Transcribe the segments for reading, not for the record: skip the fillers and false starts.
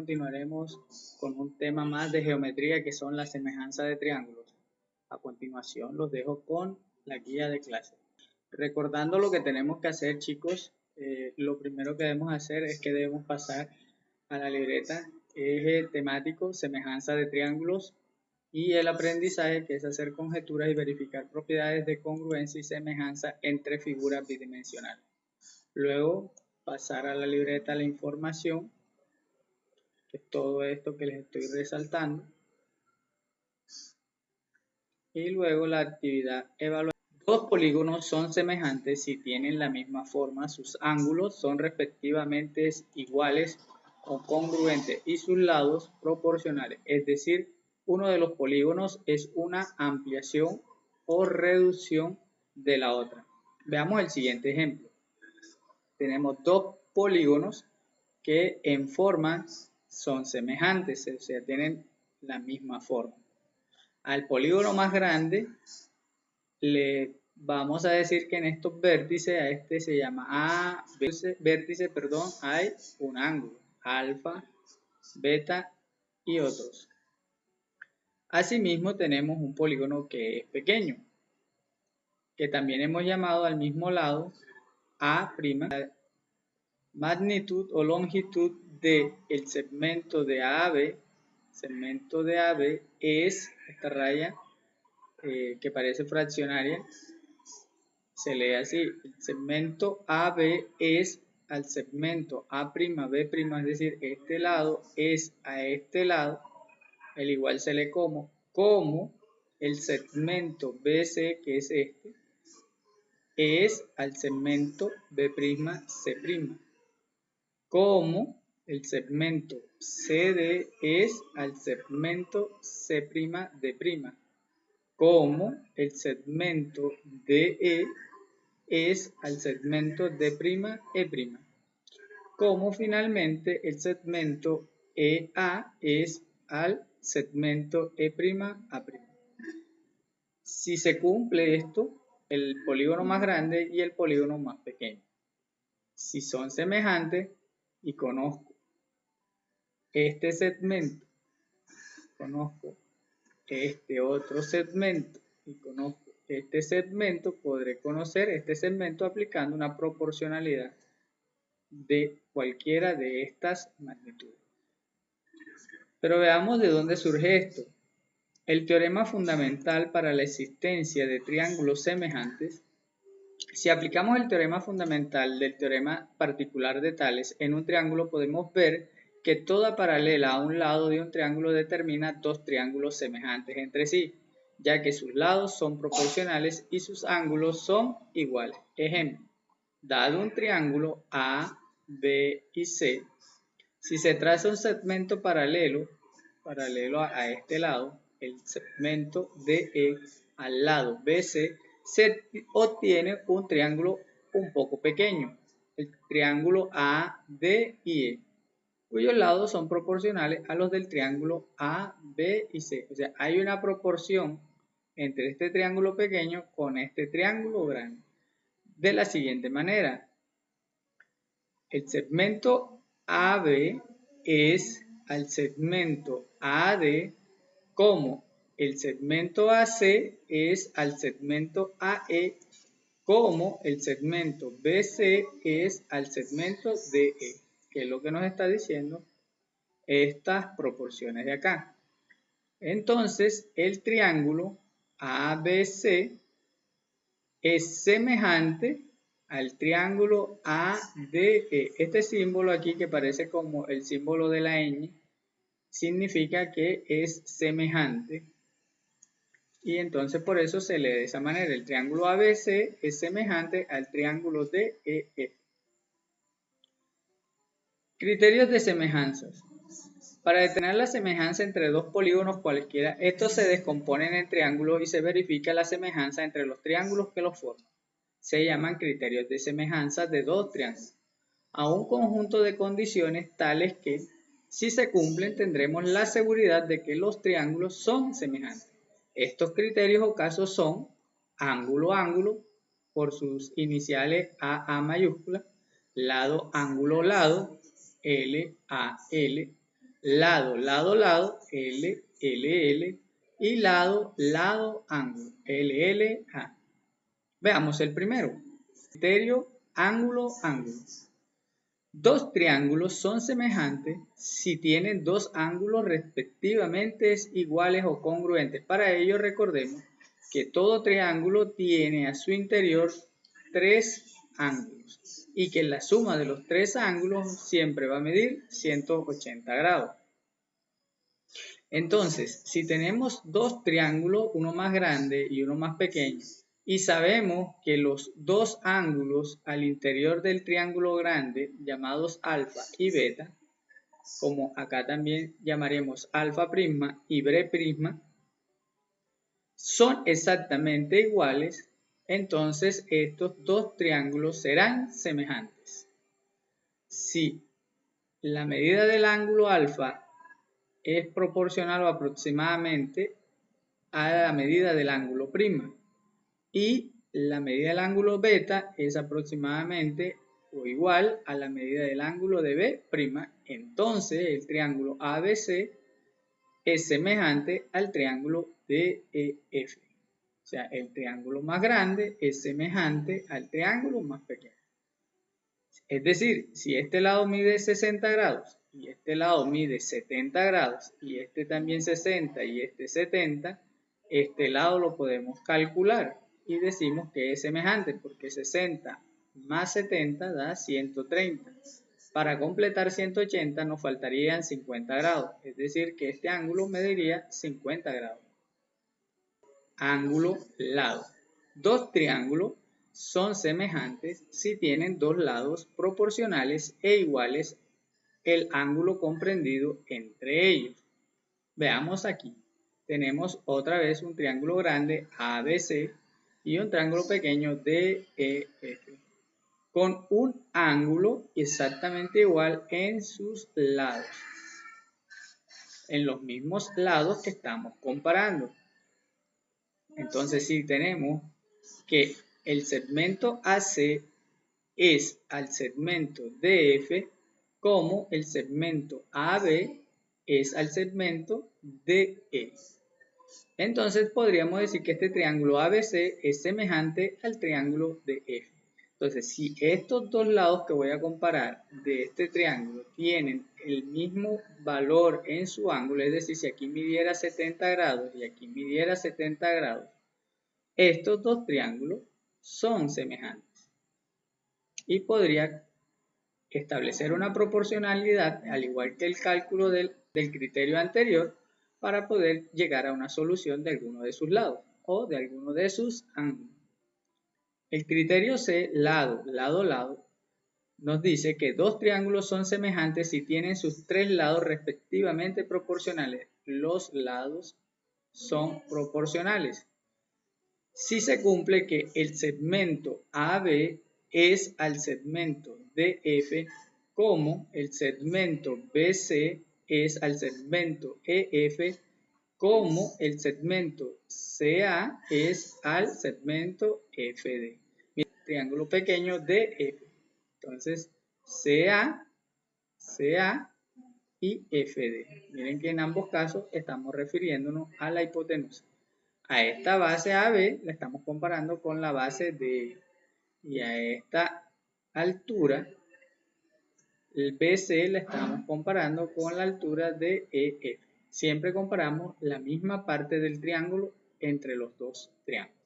continuaremos con un tema más de geometría que son las semejanzas de triángulos. A continuación los dejo con la guía de clase. Recordando lo que tenemos que hacer, chicos, lo primero que debemos hacer es que debemos pasar a la libreta eje temático, semejanza de triángulos, y el aprendizaje, que es hacer conjeturas y verificar propiedades de congruencia y semejanza entre figuras bidimensionales. Luego pasar a la libreta la información, que es todo esto que les estoy resaltando, y luego la actividad evaluación. Dos polígonos son semejantes si tienen la misma forma, sus ángulos son respectivamente iguales o congruentes y sus lados proporcionales, es decir, uno de los polígonos es una ampliación o reducción de la otra. Veamos el siguiente ejemplo. Tenemos dos polígonos que en forma son semejantes, o sea, tienen la misma forma. Al polígono más grande le vamos a decir que en estos vértices, a este se llama vértice, hay un ángulo, alfa, beta y otros. Asimismo tenemos un polígono que es pequeño, que también hemos llamado al mismo lado A', magnitud o longitud del segmento de AB, es esta raya que parece fraccionaria, se lee así: el segmento AB es al segmento A'B', es decir, este lado es a este lado, el igual se lee como el segmento BC, que es este, es al segmento B'C', como el segmento CD es al segmento C'D', como el segmento DE es al segmento D'E', como finalmente el segmento EA es al segmento E'A'. Si se cumple esto, el polígono más grande y el polígono más pequeño. Si son semejantes y conozco este segmento, conozco este otro segmento y conozco este segmento, podré conocer este segmento aplicando una proporcionalidad de cualquiera de estas magnitudes. Pero veamos de dónde surge esto. El teorema fundamental para la existencia de triángulos semejantes. Si aplicamos el teorema fundamental del teorema particular de Tales en un triángulo, podemos ver que toda paralela a un lado de un triángulo determina dos triángulos semejantes entre sí, ya que sus lados son proporcionales y sus ángulos son iguales. Ejemplo, dado un triángulo A, B y C, si se traza un segmento paralelo a este lado, el segmento DE al lado BC, se obtiene un triángulo un poco pequeño, el triángulo AD y E, cuyos lados son proporcionales a los del triángulo A, B y C. O sea, hay una proporción entre este triángulo pequeño con este triángulo grande. De la siguiente manera, el segmento AB es al segmento AD como el segmento AC es al segmento AE, como el segmento BC es al segmento DE, que es lo que nos está diciendo estas proporciones de acá. Entonces, el triángulo ABC es semejante al triángulo ADE. Este símbolo aquí, que parece como el símbolo de la ñ, significa que es semejante. Y entonces por eso se lee de esa manera. El triángulo ABC es semejante al triángulo DEF. Criterios de semejanzas. Para determinar la semejanza entre dos polígonos cualquiera, estos se descomponen en triángulos y se verifica la semejanza entre los triángulos que los forman. Se llaman criterios de semejanza de dos triángulos, a un conjunto de condiciones tales que, si se cumplen, tendremos la seguridad de que los triángulos son semejantes. Estos criterios o casos son ángulo-ángulo, por sus iniciales AA mayúscula, lado-ángulo-lado, LAL, lado, lado, lado, L, L, L, y lado, lado, ángulo, L, L, A. Veamos el primero. Criterio, ángulo, ángulo. Dos triángulos son semejantes si tienen dos ángulos respectivamente iguales o congruentes. Para ello recordemos que todo triángulo tiene a su interior tres ángulos y que la suma de los tres ángulos siempre va a medir 180 grados. Entonces, si tenemos dos triángulos, uno más grande y uno más pequeño, y sabemos que los dos ángulos al interior del triángulo grande, llamados alfa y beta, como acá también llamaremos alfa prisma y bre prisma, son exactamente iguales, entonces estos dos triángulos serán semejantes. Si la medida del ángulo alfa es proporcional o aproximadamente a la medida del ángulo prima y la medida del ángulo beta es aproximadamente o igual a la medida del ángulo de B', entonces el triángulo ABC es semejante al triángulo DEF. O sea, el triángulo más grande es semejante al triángulo más pequeño. Es decir, si este lado mide 60 grados y este lado mide 70 grados y este también 60 y este 70, este lado lo podemos calcular y decimos que es semejante porque 60 más 70 da 130. Para completar 180 nos faltarían 50 grados, es decir que este ángulo mediría 50 grados. Ángulo, lado. Dos triángulos son semejantes si tienen dos lados proporcionales e iguales el ángulo comprendido entre ellos. Veamos aquí. Tenemos otra vez un triángulo grande ABC y un triángulo pequeño DEF con un ángulo exactamente igual en sus lados, en los mismos lados que estamos comparando. Entonces, si tenemos que el segmento AC es al segmento DF, como el segmento AB es al segmento DE. Entonces, podríamos decir que este triángulo ABC es semejante al triángulo DF. Entonces, si estos dos lados que voy a comparar de este triángulo tienen el mismo valor en su ángulo, es decir, si aquí midiera 70 grados y aquí midiera 70 grados, estos dos triángulos son semejantes. Y podría establecer una proporcionalidad, al igual que el cálculo del criterio anterior, para poder llegar a una solución de alguno de sus lados o de alguno de sus ángulos. El criterio C, lado, lado, lado, nos dice que dos triángulos son semejantes si tienen sus tres lados respectivamente proporcionales. Los lados son proporcionales. Si se cumple que el segmento AB es al segmento DF, como el segmento BC es al segmento EF, como el segmento CA es al segmento FD. Triángulo pequeño DF. Entonces, CA y FD. Miren que en ambos casos estamos refiriéndonos a la hipotenusa. A esta base AB la estamos comparando con la base DE. Y a esta altura, el BC la estamos comparando con la altura de EF. Siempre comparamos la misma parte del triángulo entre los dos triángulos.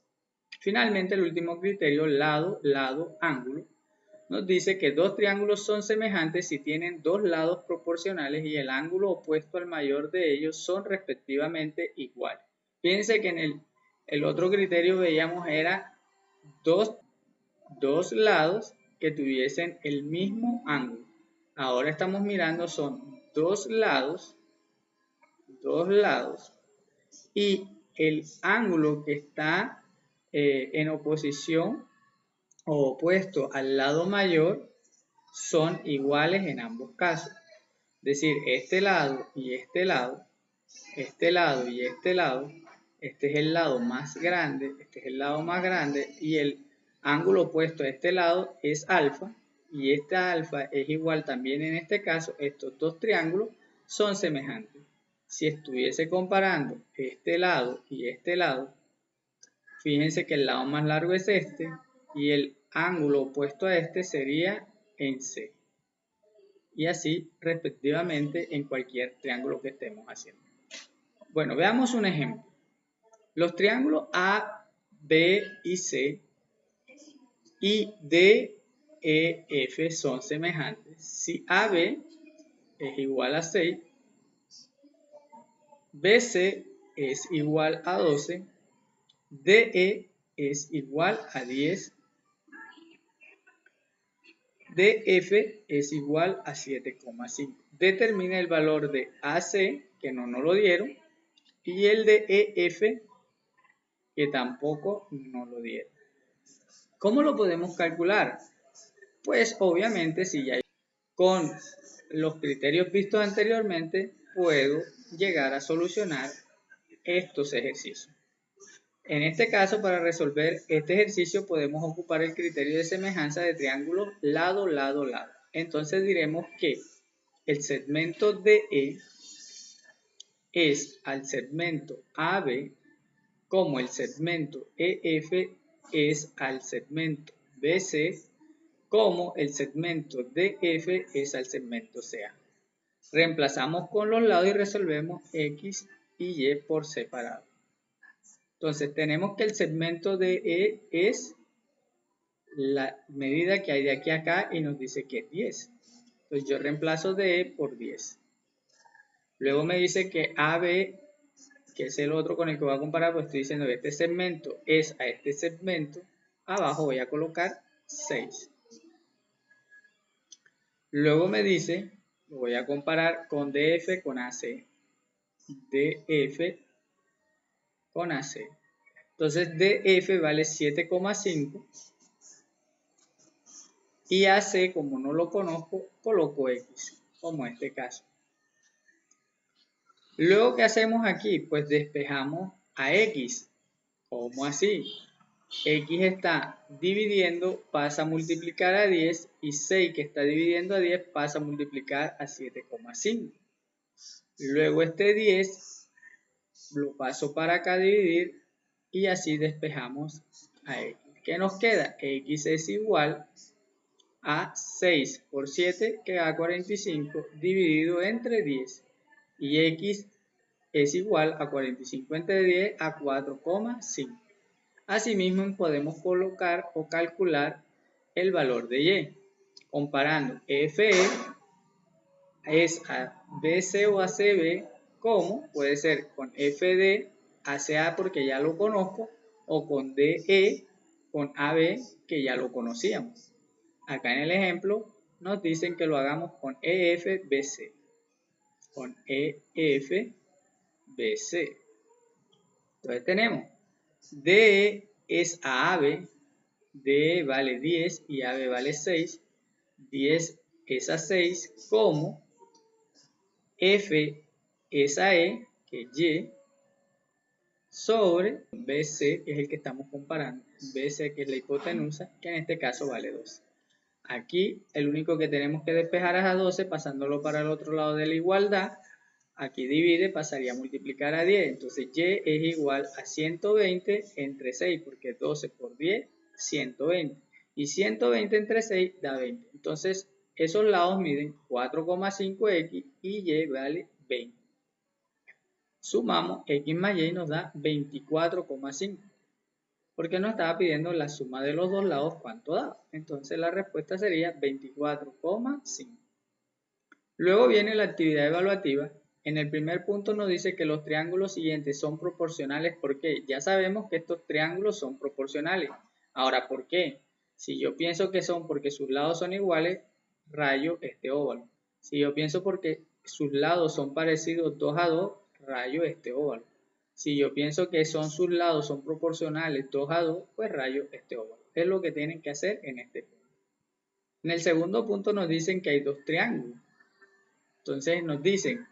Finalmente, el último criterio, lado, lado, ángulo, nos dice que dos triángulos son semejantes si tienen dos lados proporcionales y el ángulo opuesto al mayor de ellos son respectivamente iguales. Fíjense que en el otro criterio veíamos era dos lados que tuviesen el mismo ángulo. Ahora estamos mirando son dos lados y el ángulo que está en oposición o opuesto al lado mayor son iguales en ambos casos. Es decir, este lado y este lado, este lado y este lado, este es el lado más grande, este es el lado más grande y el ángulo opuesto a este lado es alfa y este alfa es igual también en este caso, estos dos triángulos son semejantes. Si estuviese comparando este lado y este lado, fíjense que el lado más largo es este y el ángulo opuesto a este sería en C. Y así respectivamente en cualquier triángulo que estemos haciendo. Bueno, veamos un ejemplo. Los triángulos A, B y C y D, E, F son semejantes. Si AB es igual a 6, BC es igual a 12, DE es igual a 10, DF es igual a 7,5. Determina el valor de AC, que no nos lo dieron, y el de EF, que tampoco nos lo dieron. ¿Cómo lo podemos calcular? Pues obviamente si ya con los criterios vistos anteriormente puedo llegar a solucionar estos ejercicios. En este caso, para resolver este ejercicio podemos ocupar el criterio de semejanza de triángulos lado, lado, lado. Entonces diremos que el segmento DE es al segmento AB como el segmento EF es al segmento BC como el segmento DF es al segmento CA. Reemplazamos con los lados y resolvemos X y Y por separado. Entonces tenemos que el segmento DE es la medida que hay de aquí a acá y nos dice que es 10. Entonces yo reemplazo DE por 10. Luego me dice que AB, que es el otro con el que voy a comparar, pues estoy diciendo que este segmento es a este segmento. Abajo voy a colocar 6. Luego me dice, lo voy a comparar con DF con AC. DF con AC. Entonces DF vale 7,5 y AC, como no lo conozco, coloco X, como en este caso. Luego, ¿qué hacemos aquí? Pues despejamos a X. ¿Cómo así? X está dividiendo, pasa a multiplicar a 10 y 6 que está dividiendo a 10 pasa a multiplicar a 7,5. Luego este 10 lo paso para acá a dividir y así despejamos a X. ¿Qué nos queda? X es igual a 6 por 7 que da 45 dividido entre 10 y X es igual a 45 entre 10 a 4,5. Asimismo podemos colocar o calcular el valor de Y comparando FE es a BC o ACB como puede ser con FD ACA porque ya lo conozco o con DE con AB que ya lo conocíamos. Acá en el ejemplo nos dicen que lo hagamos con EFBC. Con EFBC. Entonces tenemos DE es a AB, DE vale 10 y AB vale 6. 10 es a 6 como F es a E, que es Y, sobre BC, que es el que estamos comparando. BC, que es la hipotenusa, que en este caso vale 12. Aquí el único que tenemos que despejar es a 12, pasándolo para el otro lado de la igualdad. Aquí divide, pasaría a multiplicar a 10. Entonces Y es igual a 120 entre 6, porque 12 por 10, 120. Y 120 entre 6 da 20. Entonces esos lados miden 4,5x y Y vale 20. Sumamos X más Y nos da 24,5. Porque nos estaba pidiendo la suma de los dos lados, ¿cuánto da? Entonces la respuesta sería 24,5. Luego viene la actividad evaluativa. En el primer punto nos dice que los triángulos siguientes son proporcionales. ¿Por qué? Ya sabemos que estos triángulos son proporcionales. Ahora, ¿por qué? Si yo pienso que son porque sus lados son iguales, rayo este óvalo. Si yo pienso porque sus lados son parecidos 2 a 2, rayo este óvalo. Si yo pienso que sus lados son proporcionales 2 a 2, pues rayo este óvalo. Es lo que tienen que hacer en este punto. En el segundo punto nos dicen que hay dos triángulos. Entonces nos dicen,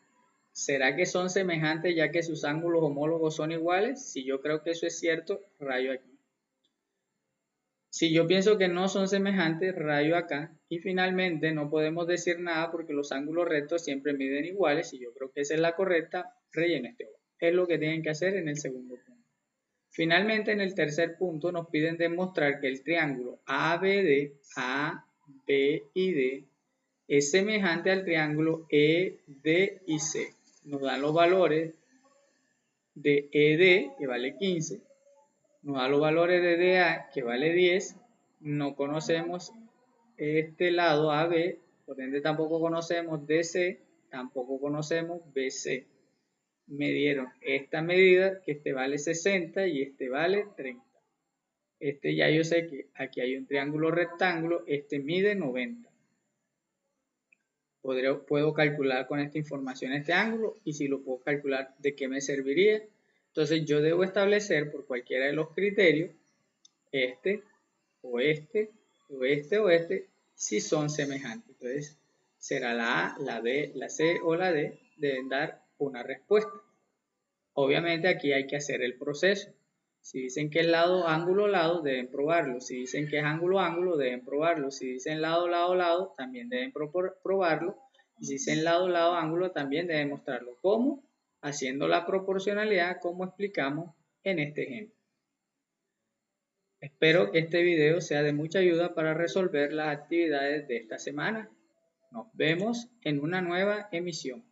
¿será que son semejantes ya que sus ángulos homólogos son iguales? Si yo creo que eso es cierto, rayo aquí. Si yo pienso que no son semejantes, rayo acá. Y finalmente no podemos decir nada porque los ángulos rectos siempre miden iguales. Y yo creo que esa es la correcta, relleno este O. Es lo que tienen que hacer en el segundo punto. Finalmente, en el tercer punto nos piden demostrar que el triángulo ABD, A, B y D es semejante al triángulo ED y C. Nos dan los valores de ED, que vale 15, nos da los valores de DA, que vale 10, no conocemos este lado AB, por ende tampoco conocemos DC, tampoco conocemos BC. Me dieron esta medida, que este vale 60 y este vale 30. Este ya yo sé que aquí hay un triángulo rectángulo, este mide 90. Puedo calcular con esta información este ángulo, y si lo puedo calcular, ¿de qué me serviría? Entonces yo debo establecer por cualquiera de los criterios este o este o este o este si son semejantes. Entonces será la A, la B, la C o la D, deben dar una respuesta. Obviamente aquí hay que hacer el proceso. Si dicen que es lado, ángulo, lado, deben probarlo. Si dicen que es ángulo, ángulo, deben probarlo. Si dicen lado, lado, lado, también deben probarlo. Y si dicen lado, lado, ángulo, también deben mostrarlo. ¿Cómo? Haciendo la proporcionalidad como explicamos en este ejemplo. Espero que este video sea de mucha ayuda para resolver las actividades de esta semana. Nos vemos en una nueva emisión.